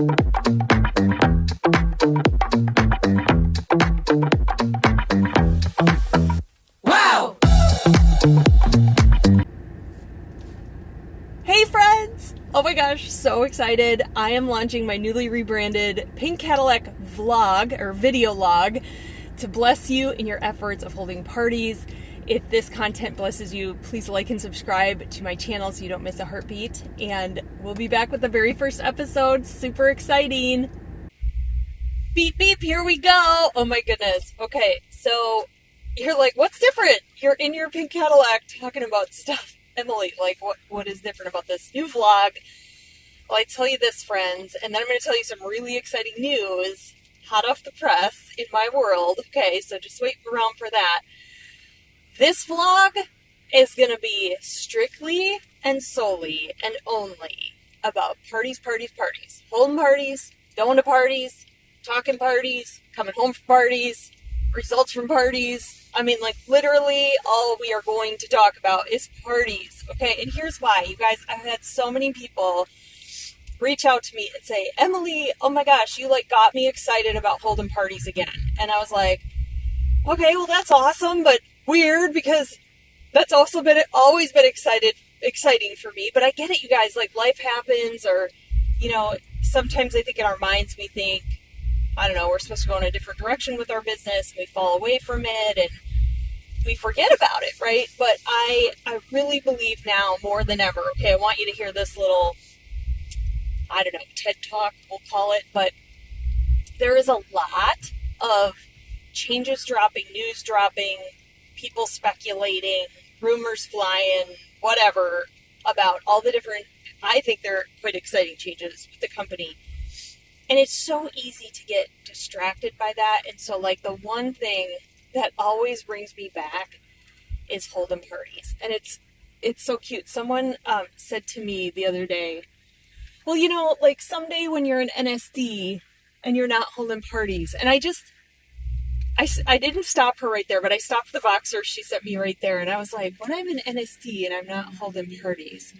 Wow! Hey friends! Oh my gosh, so excited. I am launching my newly rebranded Pink Cadillac vlog or video log to bless you in your efforts of holding parties. If this content blesses you, please like and subscribe to my channel so you don't miss a heartbeat. And we'll be back with the very first episode. Super exciting. Beep, beep, here we go. Oh my goodness. Okay, so you're like, what's different? You're in your Pink Cadillac talking about stuff. Emily, like, what is different about this new vlog? Well, I tell you this, friends, and then I'm going to tell you some really exciting news, hot off the press in my world. Okay, so just wait around for that. This vlog is going to be strictly and solely and only about parties, parties, parties. Holding parties, going to parties, talking parties, coming home from parties, results from parties. I mean, like, literally all we are going to talk about is parties. Okay, and here's why. You guys, I've had so many people reach out to me and say, Emily, oh my gosh, you like got me excited about holding parties again. And I was like, okay, well that's awesome, but weird because that's also always been exciting for me. But I get it, you guys, like life happens, or, you know, sometimes I think in our minds we think, I don't know, we're supposed to go in a different direction with our business, and we fall away from it, and we forget about it, right? But I really believe now more than ever, okay, I want you to hear this little, I don't know, TED Talk, we'll call it, but there is a lot of changes dropping, news dropping, people speculating, rumors flying, whatever, about all the different, I think they're quite exciting changes with the company. And it's so easy to get distracted by that. And so, like, the one thing that always brings me back is hold'em parties. And it's so cute. Someone said to me the other day, well, you know, like someday when you're an NSD and you're not holding parties. And I didn't stop her right there, but I stopped the Voxer she sent me right there. And I was like, when I'm an NSD and I'm not holding parties.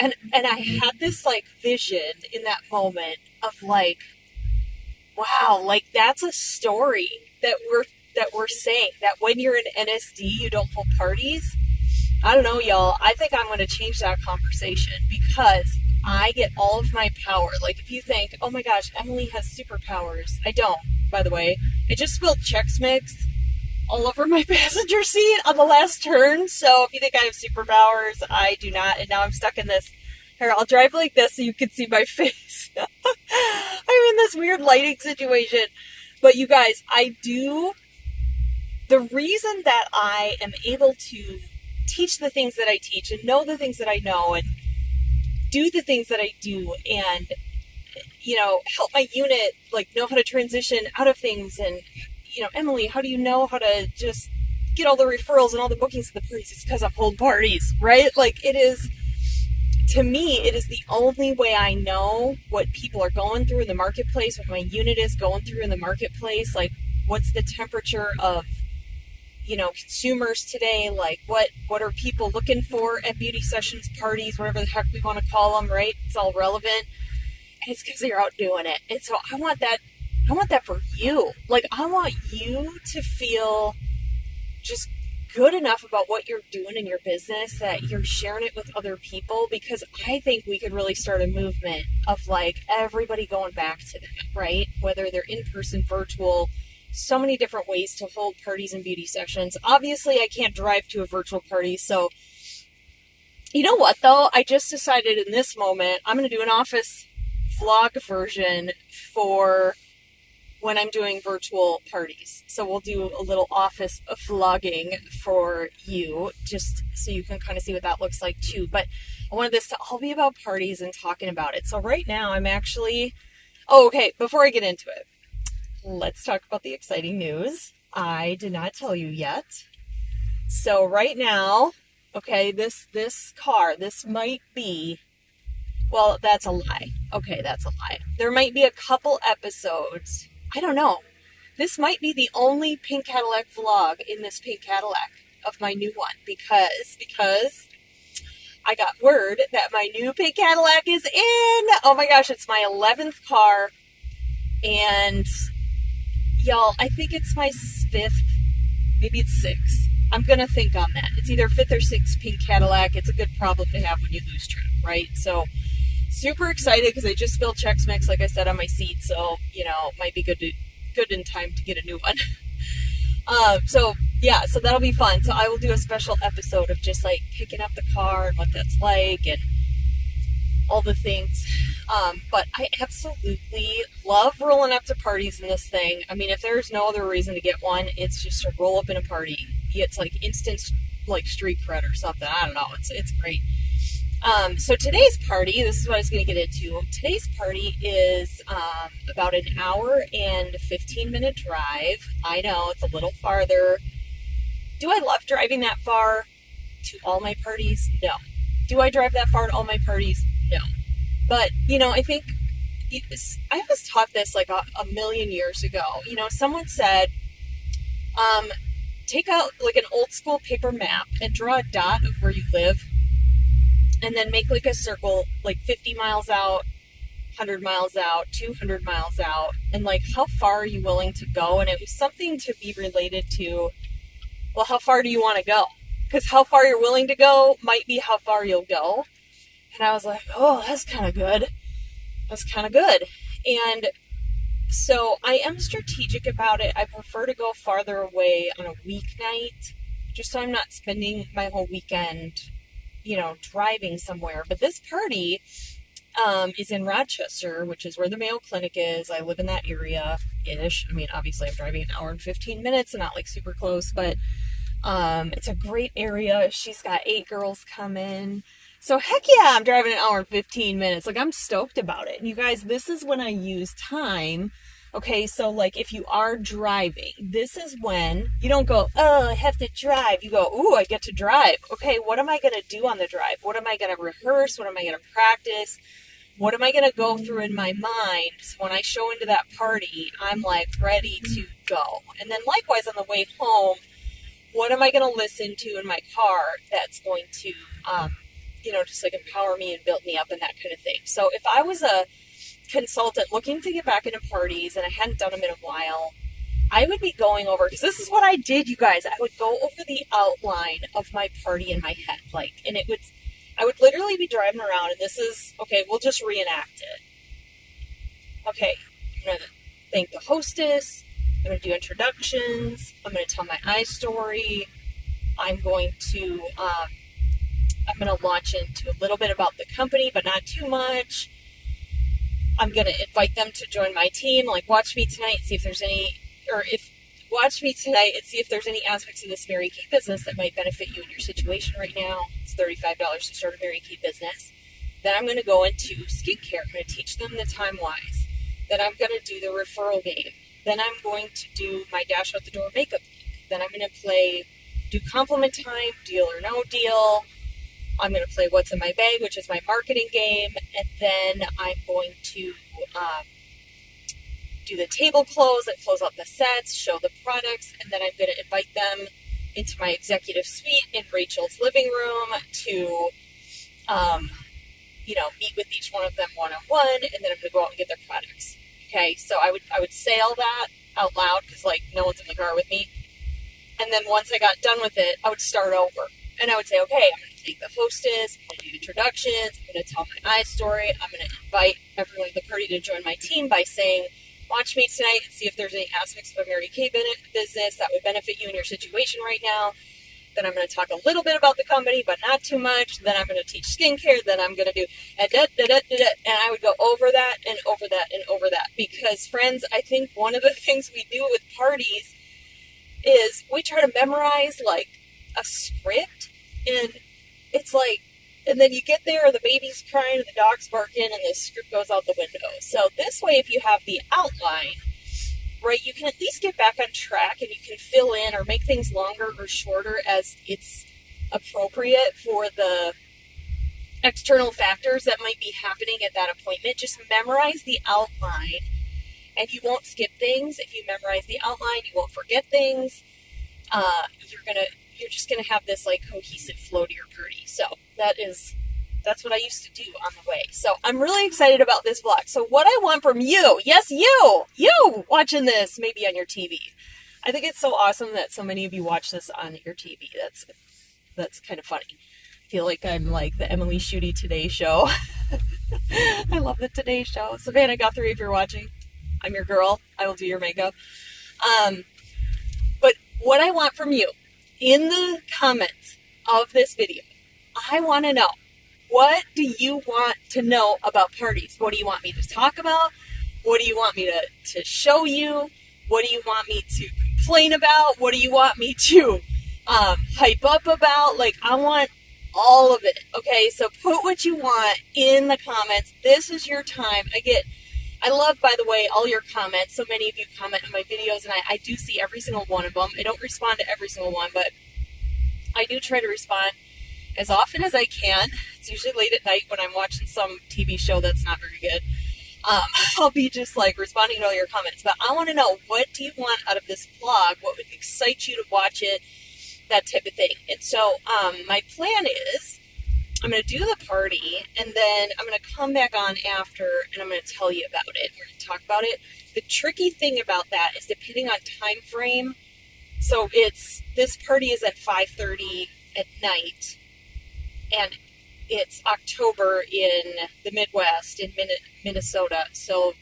And I had this like vision in that moment of like, wow, like that's a story that we're saying, that when you're an NSD, you don't hold parties. I don't know, y'all. I think I'm going to change that conversation because I get all of my power. Like if you think, oh my gosh, Emily has superpowers. I don't, by the way. I just spilled Chex Mix all over my passenger seat on the last turn. So if you think I have superpowers, I do not. And now I'm stuck in this. Here, I'll drive like this so you can see my face. I'm in this weird lighting situation. But you guys, the reason that I am able to teach the things that I teach and know the things that I know and do the things that I do and, you know, help my unit, like, know how to transition out of things. And, you know, Emily, how do you know how to just get all the referrals and all the bookings at the parties? It's because I'm holding parties, right? Like, it is, to me, it is the only way I know what people are going through in the marketplace, what my unit is going through in the marketplace, like, what's the temperature of, you know, consumers today, like what are people looking for at beauty sessions, parties, whatever the heck we want to call them, right? It's all relevant. And it's because you're out doing it. And so I want that for you. Like, I want you to feel just good enough about what you're doing in your business that you're sharing it with other people, because I think we could really start a movement of like everybody going back to that, right? Whether they're in person, virtual, so many different ways to hold parties and beauty sessions. Obviously, I can't drive to a virtual party. So, you know what, though? I just decided in this moment, I'm going to do an office vlog version for when I'm doing virtual parties. So we'll do a little office vlogging for you, just so you can kind of see what that looks like, too. But I wanted this to all be about parties and talking about it. So right now, I'm actually... Oh, okay, before I get into it, let's talk about the exciting news. I did not tell you yet. So right now, okay, this car, this might be, well, that's a lie. Okay, that's a lie. There might be a couple episodes. I don't know. This might be the only Pink Cadillac vlog in this Pink Cadillac of my new one because I got word that my new Pink Cadillac is in. Oh my gosh, it's my 11th car. And y'all, I think it's my 5th, maybe it's 6th. I'm going to think on that. It's either 5th or 6th Pink Cadillac. It's a good problem to have when you lose track, right? So super excited because I just spilled Chex Mix, like I said, on my seat. So, it might be good in time to get a new one. So that'll be fun. So I will do a special episode of just like picking up the car and what that's like and all the things. But I absolutely love rolling up to parties in this thing. I mean, if there's no other reason to get one, it's just to roll up in a party. It's like instant like street cred or something. I don't know. It's great. So today's party, this is what I was going to get into. Today's party is about an hour and 15-minute drive. I know, it's a little farther. Do I love driving that far to all my parties? No. Do I drive that far to all my parties? No. But, I think I was taught this like a million years ago. Someone said, take out like an old school paper map and draw a dot of where you live. And then make like a circle, like 50 miles out, 100 miles out, 200 miles out. And like, how far are you willing to go? And it was something to be related to, well, how far do you want to go? Because how far you're willing to go might be how far you'll go. And I was like, oh, that's kind of good. That's kind of good. And so I am strategic about it. I prefer to go farther away on a weeknight, just so I'm not spending my whole weekend driving somewhere. But this party is in Rochester, which is where the Mayo Clinic is. I live in that area-ish. I mean, obviously I'm driving an hour and 15 minutes and not like super close, but it's a great area. She's got 8 girls coming. So heck yeah, I'm driving an hour and 15 minutes. Like, I'm stoked about it. And you guys, this is when I use time. Okay, so like if you are driving, this is when you don't go, oh, I have to drive. You go, ooh, I get to drive. Okay, what am I going to do on the drive? What am I going to rehearse? What am I going to practice? What am I going to go through in my mind? So when I show into that party, I'm like ready to go. And then likewise on the way home, what am I going to listen to in my car that's going to, just like empower me and build me up and that kind of thing. So if I was a consultant looking to get back into parties and I hadn't done them in a while, I would be going over, because this is what I did, you guys. I would go over the outline of my party in my head, I would literally be driving around, and this is, okay, we'll just reenact it. Okay, I'm going to thank the hostess, I'm going to do introductions, I'm going to tell my I story, I'm going to launch into a little bit about the company, but not too much. I'm going to invite them to join my team, like watch me tonight and see if there's any aspects of this Mary Kay business that might benefit you in your situation right now. It's $35 to start a Mary Kay business. Then I'm going to go into skincare. I'm going to teach them the time wise. Then I'm going to do the referral game. Then I'm going to do my dash out the door makeup. Then I'm going to do compliment time, deal or no deal. I'm going to play What's in My Bag, which is my marketing game. And then I'm going to do the table close out the sets, show the products, and then I'm going to invite them into my executive suite in Rachel's living room to, meet with each one of them one-on-one, and then I'm going to go out and get their products. Okay, so I would say all that out loud because, no one's in the car with me. And then once I got done with it, I would start over. And I would say, okay, I'm going to thank the hostess, I'm going to do introductions, I'm going to tell my I story, I'm going to invite everyone in the party to join my team by saying, watch me tonight and see if there's any aspects of a Mary Kay business that would benefit you in your situation right now. Then I'm going to talk a little bit about the company, but not too much. Then I'm going to teach skincare. Then I'm going to do and I would go over that and over that and over that. Because, friends, I think one of the things we do with parties is we try to memorize, a script, and it's and then you get there, and the baby's crying, and the dog's barking, and the script goes out the window. So this way, if you have the outline, right, you can at least get back on track, and you can fill in or make things longer or shorter as it's appropriate for the external factors that might be happening at that appointment. Just memorize the outline, and you won't skip things. If you memorize the outline, you won't forget things. you're just going to have this like cohesive flow to your party. So that's what I used to do on the way. So I'm really excited about this vlog. So what I want from you, yes, you watching this maybe on your TV. I think it's so awesome that so many of you watch this on your TV. That's kind of funny. I feel like I'm like the Emily Schutte Today Show. I love the Today Show. Savannah Guthrie, if you're watching, I'm your girl. I will do your makeup. But what I want from you in the comments of this video, I want to know, what do you want to know about parties? What do you want me to talk about? What do you want me to show you? What do you want me to complain about? What do you want me to hype up about? Like, I want all of it. Okay, so put what you want in the comments. This is your time. I love, by the way, all your comments. So many of you comment on my videos, and I do see every single one of them. I don't respond to every single one, but I do try to respond as often as I can. It's usually late at night when I'm watching some TV show that's not very good. I'll be just like responding to all your comments. But I want to know, what do you want out of this vlog? What would excite you to watch it? That type of thing. And so my plan is, I'm going to do the party, and then I'm going to come back on after, and I'm going to tell you about it. We're going to talk about it. The tricky thing about that is depending on time frame. So this party is at 5:30 at night, and it's October in the Midwest, in Minnesota. So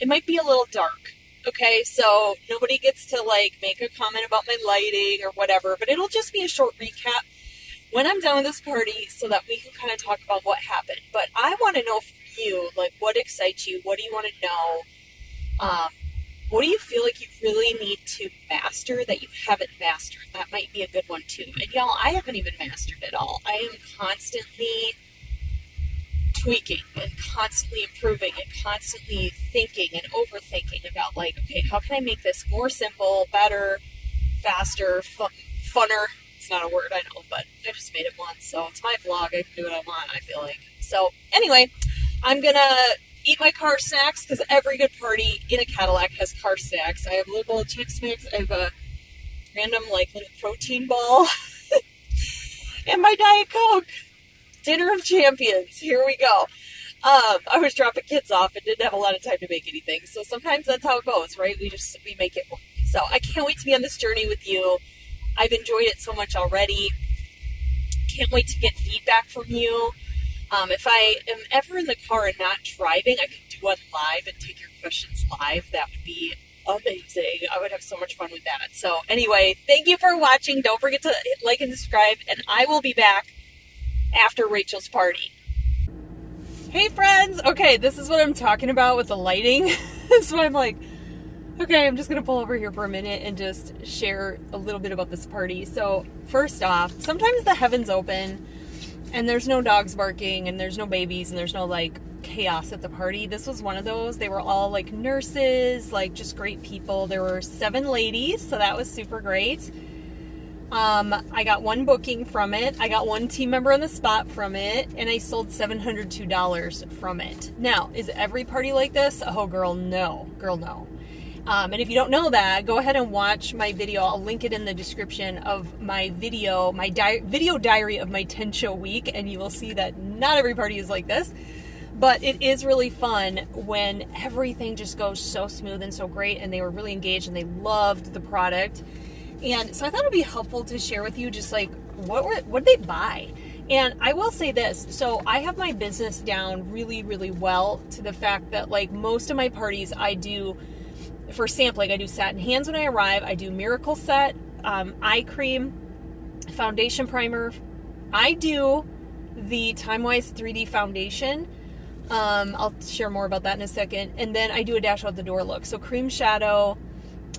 it might be a little dark. Okay, so nobody gets to like make a comment about my lighting or whatever, but it'll just be a short recap when I'm done with this party so that we can kind of talk about what happened. But I want to know from you, like, what excites you? What do you want to know? What do you feel like you really need to master that you haven't mastered? That might be a good one too. And y'all, I haven't even mastered it all. I am constantly tweaking and constantly improving and constantly thinking and overthinking about, like, okay, how can I make this more simple, better, faster, funner? It's not a word, I know, but I just made it once, so it's my vlog. I can do what I want, I feel like. So anyway, I'm gonna eat my car snacks, because every good party in a Cadillac has car snacks. I have a little bowl of Chex Mix, I have a random like little protein ball, and my Diet Coke. Dinner of Champions. Here we go. I was dropping kids off and didn't have a lot of time to make anything. So sometimes that's how it goes, right? We make it work. So I can't wait to be on this journey with you. I've enjoyed it so much already. Can't wait to get feedback from you. If I am ever in the car and not driving, I could do one live and take your questions live. That would be amazing. I would have so much fun with that. So anyway, thank you for watching. Don't forget to hit like and subscribe, and I will be back after Rachel's party. Hey friends! Okay, this is what I'm talking about with the lighting. So I'm like, okay, I'm just gonna pull over here for a minute and just share a little bit about this party. So first off, sometimes the heavens open and there's no dogs barking and there's no babies and there's no like chaos at the party. This was one of those. They were all like nurses, like just great people. There were 7 ladies, so that was super great. I got 1 booking from it. I got 1 team member on the spot from it, and I sold $702 from it. Now, is every party like this? Oh, girl, no. Girl, no. And if you don't know that, go ahead and watch my video. I'll link it in the description of my video, video diary of my 10-show week, and you will see that not every party is like this. But it is really fun when everything just goes so smooth and so great, and they were really engaged and they loved the product. And so I thought it'd be helpful to share with you just like what did they buy? And I will say this, so I have my business down really, really well to the fact that like most of my parties I do for sampling. I do satin hands when I arrive. I do miracle set, eye cream, foundation primer. I do the Timewise 3D foundation. I'll share more about that in a second. And then I do a dash out the door look. So cream shadow,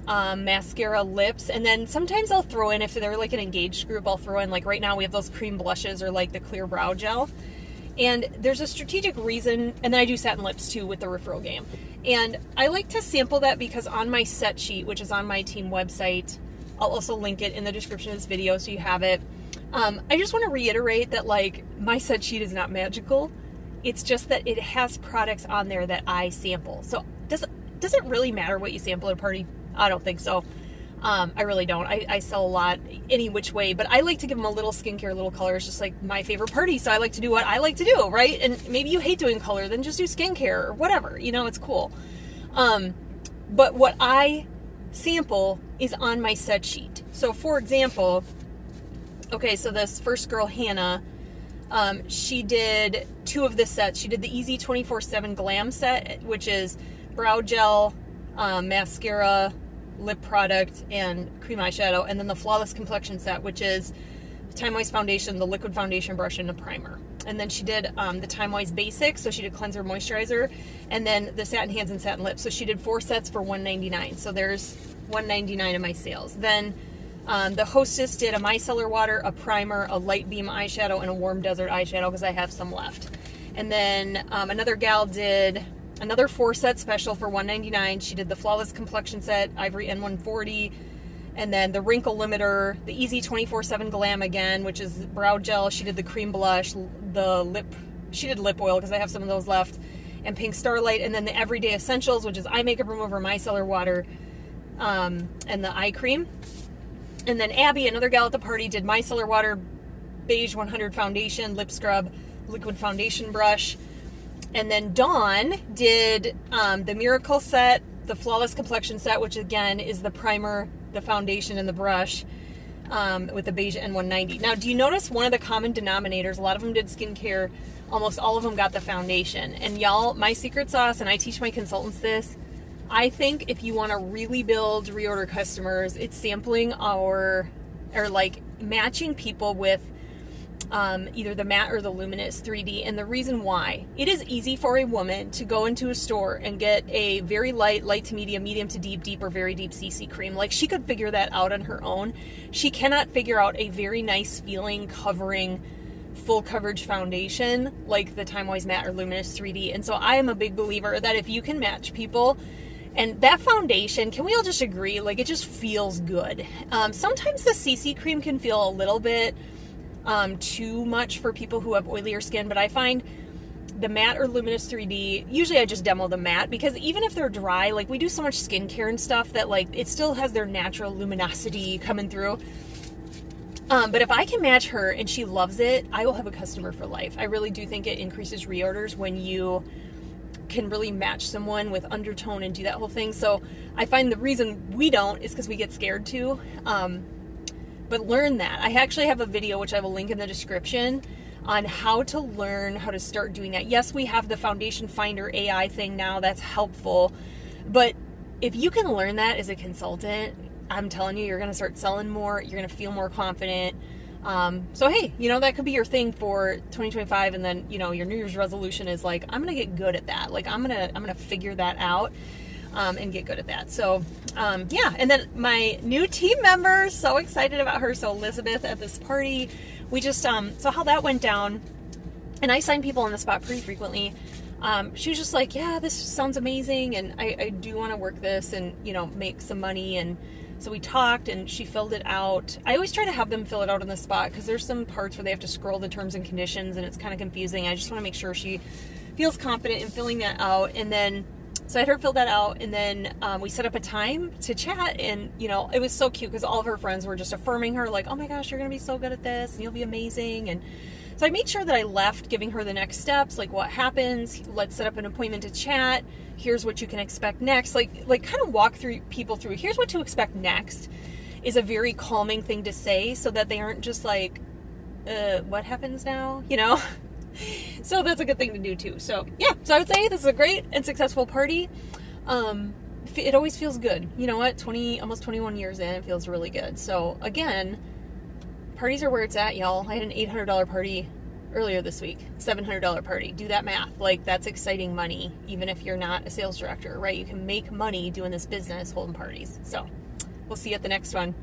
mascara, lips, and then sometimes I'll throw in, if they're like an engaged group, I'll throw in, like right now we have those cream blushes or like the clear brow gel. And there's a strategic reason, and then I do satin lips too with the referral game. And I like to sample that because on my set sheet, which is on my team website, I'll also link it in the description of this video so you have it. I just want to reiterate that like my set sheet is not magical. It's just that it has products on there that I sample. So does it really matter what you sample at a party? I don't think so. I really don't. I sell a lot any which way, but I like to give them a little skincare, a little color. It's just like my favorite party, so I like to do what I like to do, right? And maybe you hate doing color, then just do skincare or whatever. It's cool. But what I sample is on my set sheet. So for example, okay, so this first girl, Hannah, she did 2 of the sets. She did the Easy 24/7 Glam set, which is brow gel, mascara, lip product, and cream eyeshadow, and then the Flawless Complexion set, which is Time Wise foundation, the liquid foundation brush, and a primer. And then she did the Time Wise Basic, so she did cleanser, moisturizer, and then the satin hands and satin lips. So she did 4 sets for $199. So there's $199 in my sales. Then the Hostess did a micellar water, a primer, a light beam eyeshadow, and a warm desert eyeshadow because I have some left. And then another gal did another 4 set special for $199. She did the Flawless Complexion set, Ivory N140, and then the Wrinkle Limiter, the Easy 24/7 Glam again, which is brow gel. She did the cream blush, she did lip oil because I have some of those left, and Pink Starlight, and then the Everyday Essentials, which is eye makeup remover, micellar water, and the eye cream. And then Abby, another gal at the party, did micellar water, beige 100 foundation, lip scrub, liquid foundation brush. And then Dawn did the Miracle set, the Flawless Complexion set, which again is the primer, the foundation, and the brush, with the beige N190. Now, do you notice one of the common denominators? A lot of them did skincare. Almost all of them got the foundation. And y'all, my secret sauce, and I teach my consultants this, I think if you want to really build reorder customers, it's sampling matching people with either the matte or the luminous 3D. And the reason why, it is easy for a woman to go into a store and get a very light to medium, medium to deep, or very deep CC cream. Like, she could figure that out on her own. She cannot figure out a very nice feeling covering full coverage foundation like the Time Wise Matte or Luminous 3D. And so I am a big believer that if you can match people, and that foundation, can we all just agree, like, it just feels good. Sometimes the CC cream can feel a little bit too much for people who have oilier skin, but I find the matte or luminous 3D, usually I just demo the matte, because even if they're dry, like, we do so much skincare and stuff that, like, it still has their natural luminosity coming through. But if I can match her and she loves it, I will have a customer for life. I really do think it increases reorders when you can really match someone with undertone and do that whole thing. So I find the reason we don't is because we get scared too. But learn that. I actually have a video, which I will link in the description, on how to learn how to start doing that. Yes, we have the Foundation Finder AI thing now. That's helpful. But if you can learn that as a consultant, I'm telling you, you're going to start selling more. You're going to feel more confident. So hey, that could be your thing for 2025. And then, your New Year's resolution is like, I'm going to get good at that. Like, I'm going to figure that out. And get good at that. So, yeah. And then my new team member, so excited about her. So Elizabeth at this party, we just, so how that went down, and I sign people on the spot pretty frequently. She was just like, yeah, this sounds amazing. And I do want to work this and, make some money. And so we talked and she filled it out. I always try to have them fill it out on the spot because there's some parts where they have to scroll the terms and conditions and it's kind of confusing. I just want to make sure she feels confident in filling that out. And then so I had her fill that out, and then we set up a time to chat, and, it was so cute because all of her friends were just affirming her, like, oh my gosh, you're going to be so good at this, and you'll be amazing. And so I made sure that I left giving her the next steps, like what happens, let's set up an appointment to chat, here's what you can expect next, like kind of walk people through, here's what to expect next, is a very calming thing to say so that they aren't just like, what happens now, So that's a good thing to do too. So yeah, so I would say this is a great and successful party. It always feels good. You know what? Almost 21 years in, it feels really good. So again, parties are where it's at, y'all. I had an $800 party earlier this week, $700 party. Do that math. Like, that's exciting money, even if you're not a sales director, right? You can make money doing this business, holding parties. So we'll see you at the next one.